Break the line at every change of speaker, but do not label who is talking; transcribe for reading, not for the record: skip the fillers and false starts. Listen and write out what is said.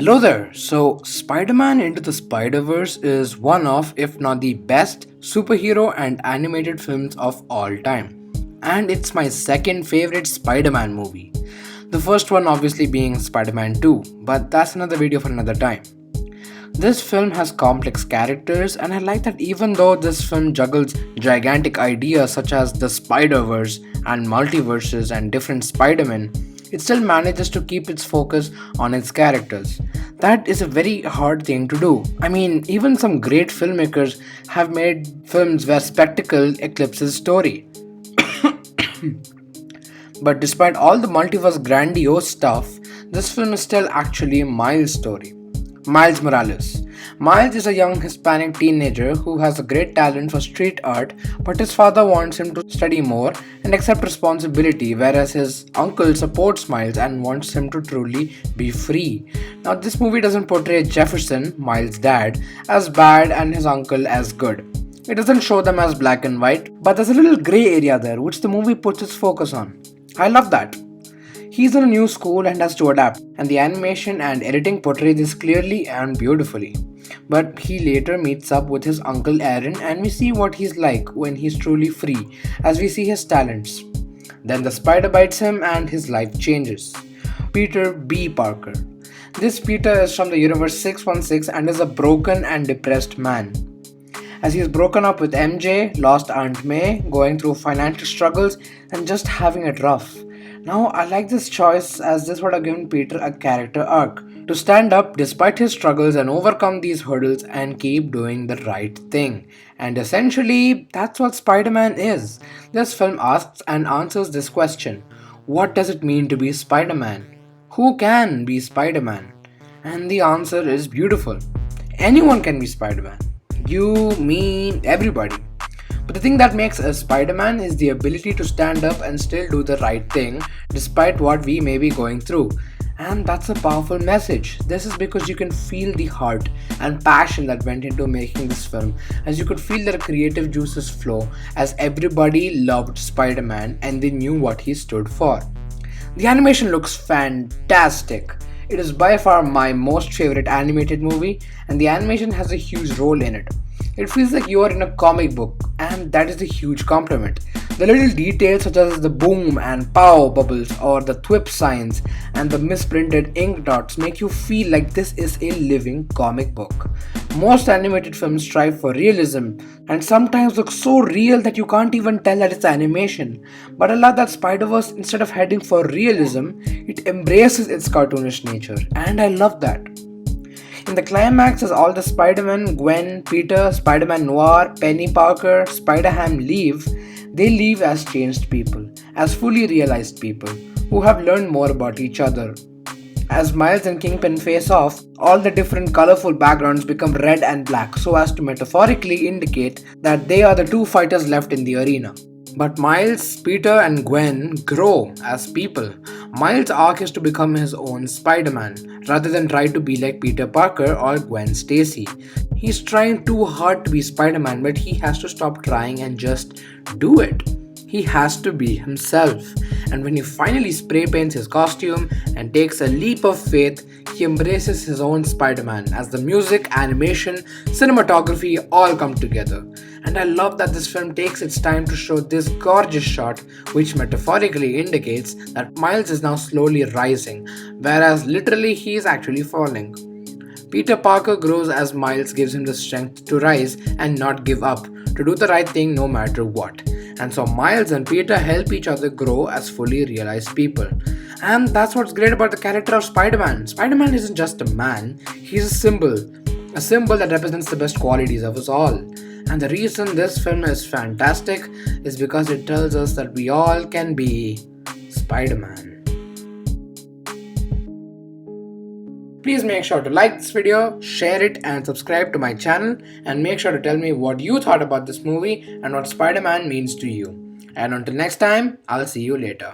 Hello there. So, Spider-Man Into the Spider-Verse is one of, if not the best, superhero and animated films of all time. And it's my second favorite Spider-Man movie. The first one obviously being Spider-Man 2, but that's another video for another time. This film has complex characters, and I like that even though this film juggles gigantic ideas such as the Spider-Verse and multiverses and different Spider-Men, it still manages to keep its focus on its characters. That is a very hard thing to do. I mean, even some great filmmakers have made films where spectacle eclipses story. But despite all the multiverse grandiose stuff, this film is still actually Miles' story. Miles Morales. Miles is a young Hispanic teenager who has a great talent for street art, but his father wants him to study more and accept responsibility, whereas his uncle supports Miles and wants him to truly be free. Now, this movie doesn't portray Jefferson, Miles' dad, as bad and his uncle as good. It doesn't show them as black and white, but there's a little grey area there which the movie puts its focus on. I love that. He's in a new school and has to adapt, and the animation and editing portray this clearly and beautifully. But he later meets up with his uncle Aaron, and we see what he's like when he's truly free, as we see his talents. Then the spider bites him, and his life changes. Peter B. Parker. This Peter is from the universe 616 and is a broken and depressed man. As he is broken up with MJ, lost Aunt May, going through financial struggles, and just having it rough. Now, I like this choice as this would have given Peter a character arc to stand up despite his struggles and overcome these hurdles and keep doing the right thing. And essentially, that's what Spider-Man is. This film asks and answers this question. What does it mean to be Spider-Man? Who can be Spider-Man? And the answer is beautiful. Anyone can be Spider-Man. You, me, everybody. But the thing that makes us Spider-Man is the ability to stand up and still do the right thing despite what we may be going through. And that's a powerful message. This is because you can feel the heart and passion that went into making this film, as you could feel their creative juices flow as everybody loved Spider-Man and they knew what he stood for. The animation looks fantastic. It is by far my most favorite animated movie, and the animation has a huge role in it. It feels like you are in a comic book, and that is a huge compliment. The little details such as the boom and pow bubbles or the thwip signs and the misprinted ink dots make you feel like this is a living comic book. Most animated films strive for realism and sometimes look so real that you can't even tell that it's animation. But I love that Spider-Verse, instead of heading for realism, it embraces its cartoonish nature, and I love that. In the climax, as all the Spider-Man, Gwen, Peter, Spider-Man Noir, Penny Parker, Spider-Ham leave, they leave as changed people, as fully realized people, who have learned more about each other. As Miles and Kingpin face off, all the different colorful backgrounds become red and black so as to metaphorically indicate that they are the two fighters left in the arena. But Miles, Peter, and Gwen grow as people. Miles' arc is to become his own Spider-Man, rather than try to be like Peter Parker or Gwen Stacy. He's trying too hard to be Spider-Man, but he has to stop trying and just do it. He has to be himself. And when he finally spray paints his costume and takes a leap of faith, he embraces his own Spider-Man as the music, animation, cinematography all come together. And I love that this film takes its time to show this gorgeous shot, which metaphorically indicates that Miles is now slowly rising, whereas literally he is actually falling. Peter Parker grows as Miles gives him the strength to rise and not give up, to do the right thing no matter what. And so Miles and Peter help each other grow as fully realized people. And that's what's great about the character of Spider-Man. Spider-Man isn't just a man, he's a symbol that represents the best qualities of us all. And the reason this film is fantastic is because it tells us that we all can be Spider-Man. Please make sure to like this video, share it and subscribe to my channel, and make sure to tell me what you thought about this movie and what Spider-Man means to you. And until next time, I'll see you later.